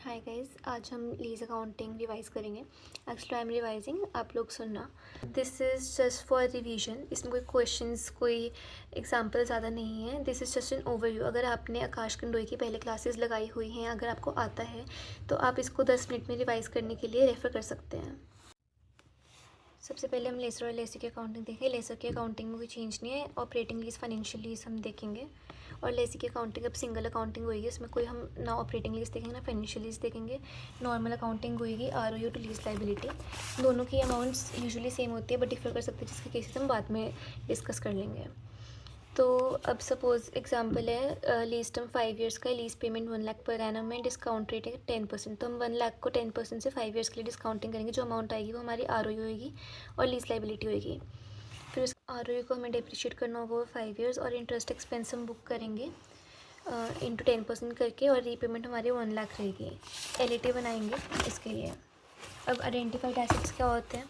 Hi guys, आज हम lease accounting revise करेंगे। एक्चुअली आई एम रिवाइजिंग, आप लोग सुनना। This is just for revision. इसमें कोई क्वेश्चंस, कोई एग्जांपल ज़्यादा नहीं है। This is just an overview. अगर आपने आकाश कंडोई की पहले क्लासेस लगाई हुई हैं, अगर आपको आता है तो आप इसको 10 मिनट में रिवाइज़ करने के लिए रेफ़र कर सकते हैं। सबसे पहले हम लेसर और लेसी की अकाउंटिंग देखें। लेसर की अकाउंटिंग में कोई चेंज नहीं है। ऑपरेटिंग लीज, फाइनेंशियल लीज हम देखेंगे। और लेसी की अकाउंटिंग अब सिंगल अकाउंटिंग होगी, उसमें कोई हम ना ऑपरेटिंग लीज देखेंगे ना फाइनेंशियल लीज देखेंगे। नॉर्मल अकाउंटिंग होगी, ROU टू लीज लाइबिलिटी। दोनों की अमाउंट्स यूजुअली सेम होती है बट डिफर कर सकते हैं, जिसके केसेस हम बाद में डिस्कस कर लेंगे। तो अब सपोज एग्जांपल है, लीज टर्म 5 ईयर्स का, lease payment 1 lakh per annum में, डिस्काउंट रेट है 10%। तो हम 1 लाख को 10% से 5 ईयर्स के लिए डिस्काउंटिंग करेंगे। जो अमाउंट आएगी वो हमारी ROU होगी और लीज लाइबिलिटी होगी। फिर उस ROU को हमें डेप्रिशिएट करना होगा 5 ईयर्स, और इंटरेस्ट एक्सपेंस हम बुक करेंगे इंटू 10% करके, और रीपेमेंट हमारी 1 लाख रहेगी। LAT बनाएंगे इसके लिए। अब आइडेंटिफाइड एसेट्स क्या होते हैं?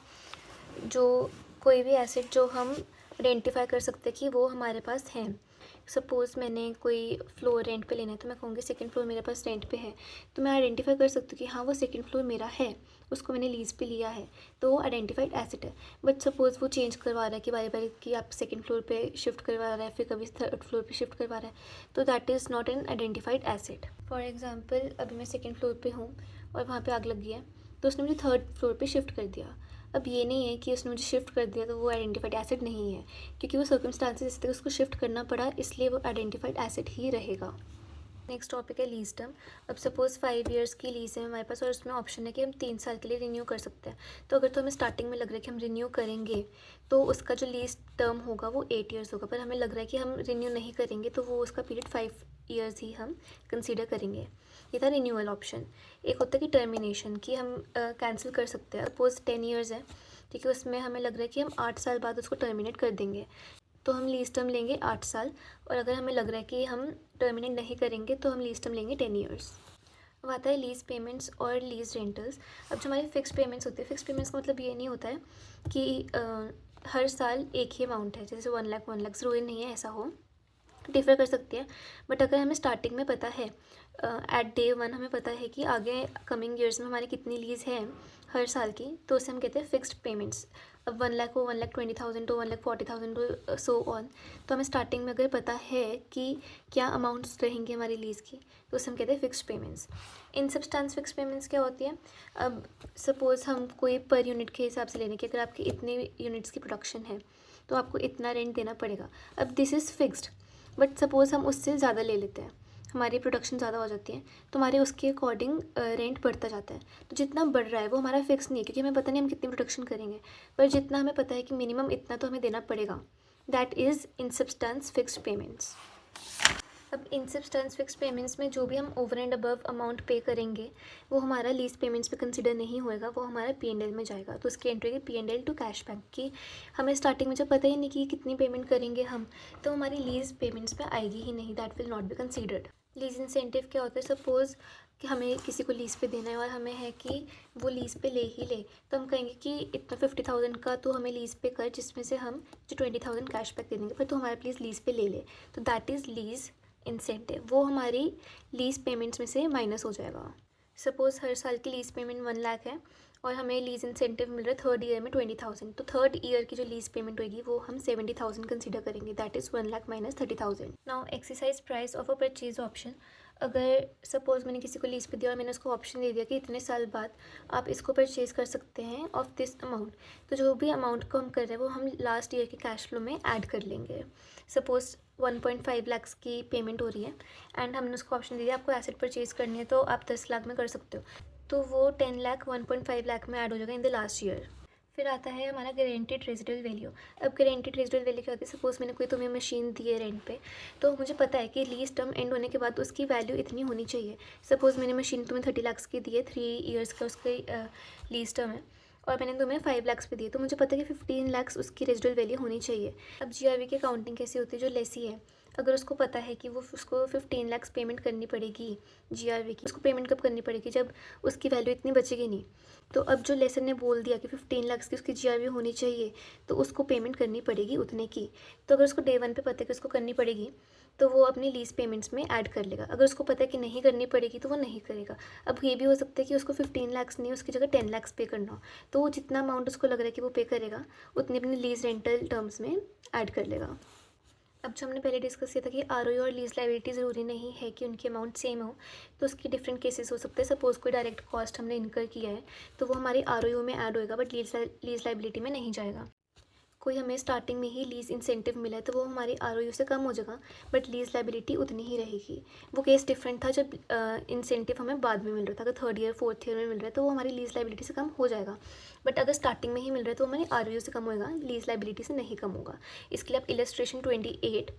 जो कोई भी एसेट जो हम आइडेंटिफाई कर सकते हैं कि वो हमारे पास हैं। सपोज़ मैंने कोई फ्लोर रेंट पे लेना है, तो मैं कहूँगी सेकंड फ्लोर मेरे पास रेंट पे है, तो मैं आइडेंटिफाई कर सकती हूँ कि हाँ वो सेकंड फ्लोर मेरा है, उसको मैंने लीज़ पे लिया है, तो वो आइडेंटिफाइड एसेट है। बट सपोज़ वो चेंज करवा रहा है कि बारी बारी कि आप सेकंड फ्लोर पे शिफ्ट करवा रहा है, फिर कभी थर्ड फ्लोर पे शिफ्ट करवा रहा है, तो that is not an identified asset. For example, अभी मैं सेकेंड फ्लोर पर हूँ और वहाँ पर आग लग गया, तो उसने मुझे थर्ड फ्लोर पर शिफ्ट कर दिया। अब ये नहीं है कि उसने मुझे शिफ्ट कर दिया तो वो आइडेंटिफाइड एसेट नहीं है, क्योंकि वो सर्कमस्टांसेस थे, उसको शिफ्ट करना पड़ा, इसलिए वो आइडेंटिफाइड एसेट ही रहेगा। नेक्स्ट टॉपिक है लीज टर्म। अब सपोज़ 5 ईयर्स की लीज है हमारे पास, और उसमें ऑप्शन है कि हम 3 साल के लिए रिन्यू कर सकते हैं। तो अगर तो हमें स्टार्टिंग में लग रहा है कि हम रिन्यू करेंगे, तो उसका जो लीज टर्म होगा वो 8 ईयर्स होगा। पर हमें लग रहा है कि हम रिन्यू नहीं करेंगे, तो वो उसका पीरियड 5 ईयर्स ही हम कंसीडर करेंगे। ये था रिन्यूअल ऑप्शन। एक होता है कि टर्मिनेशन, कि हम कैंसिल कर सकते हैं। सपोज 10 ईयर्स है, ठीक है, उसमें हमें लग रहा है कि हम 8 साल बाद उसको टर्मिनेट कर देंगे, तो हम लीज टर्म लेंगे 8 साल। और अगर हमें लग रहा है कि हम टर्मिनेट नहीं करेंगे, तो हम लीज टर्म लेंगे 10 ईयर्स। अब आता है लीज पेमेंट्स और लीज रेंटल्स। अब जो हमारी फिक्स पेमेंट्स होती है, फिक्स पेमेंट्स का मतलब ये नहीं होता है कि हर साल एक ही अमाउंट है, जैसे 1 लाख 1 लाख, ज़रूरी नहीं है ऐसा हो, डिफ़र कर सकती है। बट अगर हमें स्टार्टिंग में पता है, एट डे 1 हमें पता है कि आगे कमिंग ईयर्स में हमारी कितनी लीज़ है हर साल की, तो उसे हम कहते हैं फिक्स्ड पेमेंट्स। अब 1 लाख को 1,20,000 टू 1,40,000 टू सो ऑन, तो हमें स्टार्टिंग में अगर पता है कि क्या अमाउंट्स रहेंगी हमारी लीज़ की, तो उसे हम कहते हैं फिक्स्ड पेमेंट्स। इन सब्सटेंस फिक्स पेमेंट्स क्या होती है? अब सपोज़ हम कोई पर यूनिट के हिसाब से ले रहे हैं कि अगर आपकी इतने यूनिट्स की प्रोडक्शन है तो आपको इतना रेंट देना पड़ेगा। अब this is fixed. But suppose हम उससे ज़्यादा ले लेते हैं, हमारी प्रोडक्शन ज़्यादा हो जाती है, तो हमारे उसके अकॉर्डिंग रेंट बढ़ता जाता है। तो जितना बढ़ रहा है वो हमारा फिक्स नहीं है, क्योंकि हमें पता नहीं हम कितनी प्रोडक्शन करेंगे, पर जितना हमें पता है कि मिनिमम इतना तो हमें देना पड़ेगा, that is in substance fixed payments. अब इन सब्सटेंस फिक्स पेमेंट्स में जो भी हम ओवर एंड अबव अमाउंट पे करेंगे, वो हमारा लीज पेमेंट्स पे कंसिडर नहीं होएगा, वो हमारा P&L में जाएगा। तो उसकी एंट्री है P&L टू कैश बैंक की। हमें स्टार्टिंग में जब पता ही नहीं कि कितनी पेमेंट करेंगे हम, तो हमारी लीज पेमेंट्स में आएगी ही नहीं, that will not be considered. Lease incentive क्या होता है? सपोज़ कि हमें किसी को लीज़ पे देना है और हमें है कि वो लीज़ पे ले ही ले, तो हम कहेंगे कि इतना 50,000 का तो हमें लीज़ पे कर, जिसमें से हम जो 20,000 कैश बैक दे देंगे, पर तो हमारे प्लीज़ लीज़ पे ले ले। तो दैट इज़ लीज़ इंसेंटिव, वो हमारी लीज़ पेमेंट्स में से माइनस हो जाएगा। सपोज़ हर साल की लीज़ पेमेंट 1 लाख है और हमें लीज़ इंसेंटिव मिल रहा है थर्ड ईयर में 20,000, तो थर्ड ईयर की जो लीज़ पेमेंट होगी वो हम 70,000 कंसीडर करेंगे, that is 1 lakh minus 30,000। Now exercise price of a purchase option. अगर सपोज़ मैंने किसी को लीज़ पे दिया और मैंने उसको ऑप्शन दे दिया कि इतने साल बाद आप इसको परचेज़ कर सकते हैं ऑफ दिस अमाउंट, तो जो भी अमाउंट को हम कर रहे हैं वो हम लास्ट ईयर के कैश फ्लो में ऐड कर लेंगे। सपोज़ 1.5 लाख की पेमेंट हो रही है एंड हमने उसको ऑप्शन दे दिया आपको एसेट परचेज़ करनी है तो आप 10 लाख में कर सकते हो, तो वो 10 लाख 1.5 लाख में ऐड हो जाएगा इन द लास्ट ईयर। फिर आता है हमारा गारंटीड रेजिडुअल वैल्यू। अब गारंटीड रेजिडुअल वैल्यू क्या होती है? सपोज़ मैंने कोई तुम्हें मशीन दी है रेंट पे, तो मुझे पता है कि लीज टर्म एंड होने के बाद उसकी वैल्यू इतनी होनी चाहिए। सपोज़ मैंने मशीन तुम्हें 30 लाख की दी है, 3 ईयर्स का उसकी लीज टर्म है, और मैंने तुम्हें 5 लाख पे दिए, तो मुझे पता है कि 15 लाख उसकी रेजिडुअल वैल्यू होनी चाहिए। अब GRV की अकाउंटिंग कैसी होती है? जो लेसी है, अगर उसको पता है कि वो उसको 15 लाख पेमेंट करनी पड़ेगी GRV की, उसको पेमेंट कब करनी पड़ेगी? जब उसकी वैल्यू इतनी बचेगी नहीं। तो अब जो लेसन ने बोल दिया कि 15 लाख की उसकी GRV होनी चाहिए, तो उसको पेमेंट करनी पड़ेगी उतने की। तो अगर उसको डे 1 पे पता है कि उसको करनी पड़ेगी, तो वो अपनी लीज़ पेमेंट्स में ऐड कर लेगा। अगर उसको पता है कि नहीं करनी पड़ेगी तो वो नहीं करेगा। अब ये भी हो सकता है कि उसको 15 लाख नहीं, उसकी जगह 10 लाख पे करना हो, तो वो जितना अमाउंट उसको लग रहा है कि वो पे करेगा उतनी अपनी लीज़ रेंटल टर्म्स में ऐड कर लेगा। अब जो हमने पहले डिस्कस किया था कि आरओयू और लीज लाइबिलिटी ज़रूरी नहीं है कि उनकी अमाउंट सेम हो, तो उसके डिफरेंट केसेस हो सकते हैं। सपोज़ कोई डायरेक्ट कॉस्ट हमने इनकर किया है तो वो हमारी आरओयू में ऐड होएगा बट लीज लाइबिलिटी में नहीं जाएगा। कोई हमें स्टार्टिंग में ही लीज़ इंसेंटिव मिला है तो वो हमारी आरओयू से कम हो जाएगा बट लीज़ लाइबिलिटी उतनी ही रहेगी। वो केस डिफरेंट था जब इंसेंटिव हमें बाद में मिल रहा था। अगर थर्ड ईयर फोर्थ ईयर में मिल रहा है तो वो हमारी लीज़ लाइबिलिटी से कम हो जाएगा, बट अगर स्टार्टिंग में ही मिल रहा है तो हमारी आरओयू से कम होएगा, लीज़ लाइबिलिटी से नहीं कम होगा। इसके लिए आप इलस्ट्रेशन 28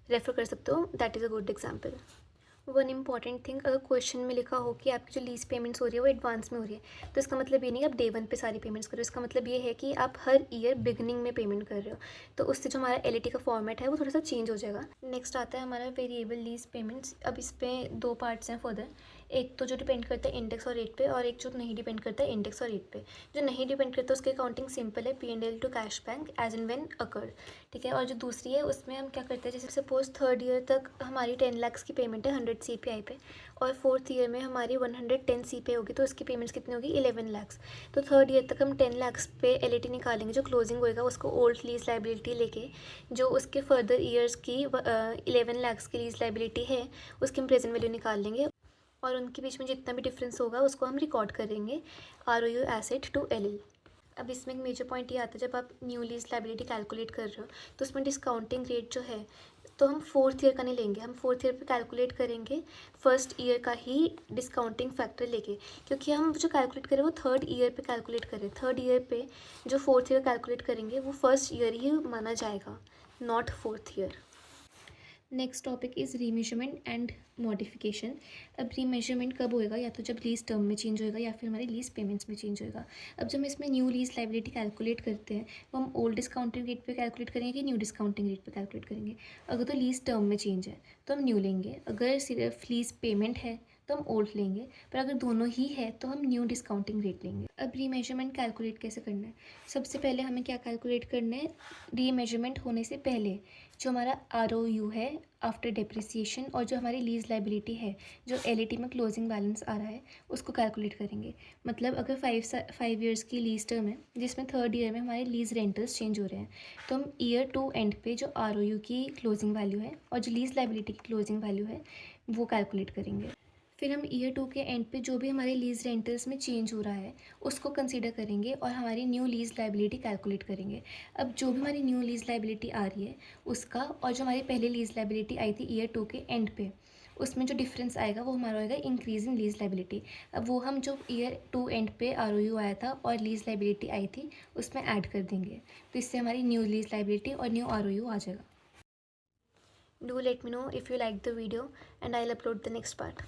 रेफ़र कर सकते हो, that is a good example. One important thing, अगर क्वेश्चन में लिखा हो कि आपकी जो लीज़ पेमेंट्स हो रही है वो एडवांस में हो रही है, तो इसका मतलब ये नहीं आप डे वन पे सारी पेमेंट्स करो। इसका मतलब ये है कि आप हर ईयर बिगनिंग में पेमेंट कर रहे हो, तो उससे जो हमारा एलईटी का फॉर्मेट है वो थोड़ा सा चेंज हो जाएगा। नेक्स्ट आता है हमारा वेरिएबल लीज़ पेमेंट्स। अब इस पर 2 पार्ट्स हैं फर्दर। एक तो जो डिपेंड करता है इंडेक्स और रेट पे, और एक जो नहीं डिपेंड करता है इंडेक्स और रेट पे। जो नहीं डिपेंड करता उसकी अकाउंटिंग सिंपल है, P&L to cash bank as and when occur, ठीक है। और जो दूसरी है उसमें हम क्या करते हैं, जैसे सपोज थर्ड ईयर तक हमारी 10 लाख की पेमेंट है 100 CPI पे, और फोर्थ ईयर में हमारी 110 CPI होगी, तो उसकी पेमेंट्स कितनी होगी 11 लाख। तो थर्ड ईयर तक हम 10 लाख पे एलईटी निकालेंगे, जो क्लोजिंग होएगा उसको ओल्ड लीज लाइबिलिटी लेके, जो उसके फर्दर ईयर्स की 11 लाख की लीज लाइबिलिटी है उसकी हम प्रेजेंट वैल्यू निकाल लेंगे, और उनके बीच में जितना भी डिफरेंस होगा उसको हम रिकॉर्ड करेंगे आरओयू एसेट टू एलएल। अब इसमें एक मेजर पॉइंट ये आता है, जब आप न्यू लीज लाइबिलिटी कैलकुलेट कर रहे हो तो उसमें डिस्काउंटिंग रेट जो है तो हम फोर्थ ईयर का नहीं लेंगे, हम फोर्थ ईयर पे कैलकुलेट करेंगे फर्स्ट ईयर का ही डिस्काउंटिंग फैक्टर लेके, क्योंकि हम जो कैलकुलेट करें वो थर्ड ईयर पे कैलकुलेट करें। थर्ड ईयर पे जो फोर्थ ईयर कैलकुलेट करेंगे वो फर्स्ट ईयर ही माना जाएगा, not fourth year. Next topic is remeasurement and modification. अब रीमेजरमेंट कब होएगा, या तो जब लीज़ टर्म में चेंज होएगा या फिर हमारी लीज़ पेमेंट्स में चेंज होएगा। अब जब हम इसमें न्यू लीज़ लाइबिलिटी कैलकुलेट करते हैं तो हम ओल्ड डिस्काउंटिंग रेट पे कैलकुलेट करेंगे कि न्यू डिस्काउंटिंग रेट पे कैलकुलेट करेंगे। अगर तो लीज़ टर्म में चेंज है तो हम न्यू लेंगे, अगर सिर्फ लीज़ पेमेंट है तो हम ओल्ड लेंगे, पर अगर दोनों ही है तो हम न्यू डिस्काउंटिंग रेट लेंगे। अब रीमेजरमेंट कैलकुलेट कैसे करना है, सबसे पहले हमें क्या कैलकुलेट करना है, रीमेजरमेंट होने से पहले जो हमारा आरओयू है आफ्टर डेप्रिसिएशन, और जो हमारी लीज़ लाइबिलिटी है जो एलईटी में क्लोजिंग बैलेंस आ रहा है उसको कैलकुलेट करेंगे। मतलब अगर 5 ईयर्स की लीज़ टर्म है जिसमें थर्ड ईयर में हमारे लीज़ रेंटल्स चेंज हो रहे हैं, तो हम ईयर टू एंड पे जो आरओयू की क्लोजिंग वैल्यू है और जो लीज़ लाइबिलिटी की क्लोजिंग वैल्यू है वो कैलकुलेट करेंगे। फिर हम ईयर 2 के एंड पे जो भी हमारे लीज़ रेंटल्स में चेंज हो रहा है उसको कंसीडर करेंगे और हमारी न्यू लीज़ लाइबिलिटी कैलकुलेट करेंगे। अब जो भी हमारी न्यू लीज़ लाइबिलिटी आ रही है उसका, और जो हमारी पहले लीज़ लाइबिलिटी आई थी ईयर 2 के एंड पे, उसमें जो डिफरेंस आएगा वो हमारा होएगा इंक्रीज इन लीज़ लाइबिलिटी। अब वो हम जो ईयर 2 एंड पे आरओयू आया था और लीज़ लाइबिलिटी आई थी उसमें ऐड कर देंगे, तो इससे हमारी न्यू लीज़ लाइबिलिटी और न्यू आरओयू आ जाएगा। Do let me know if you like the video and I will upload the next part.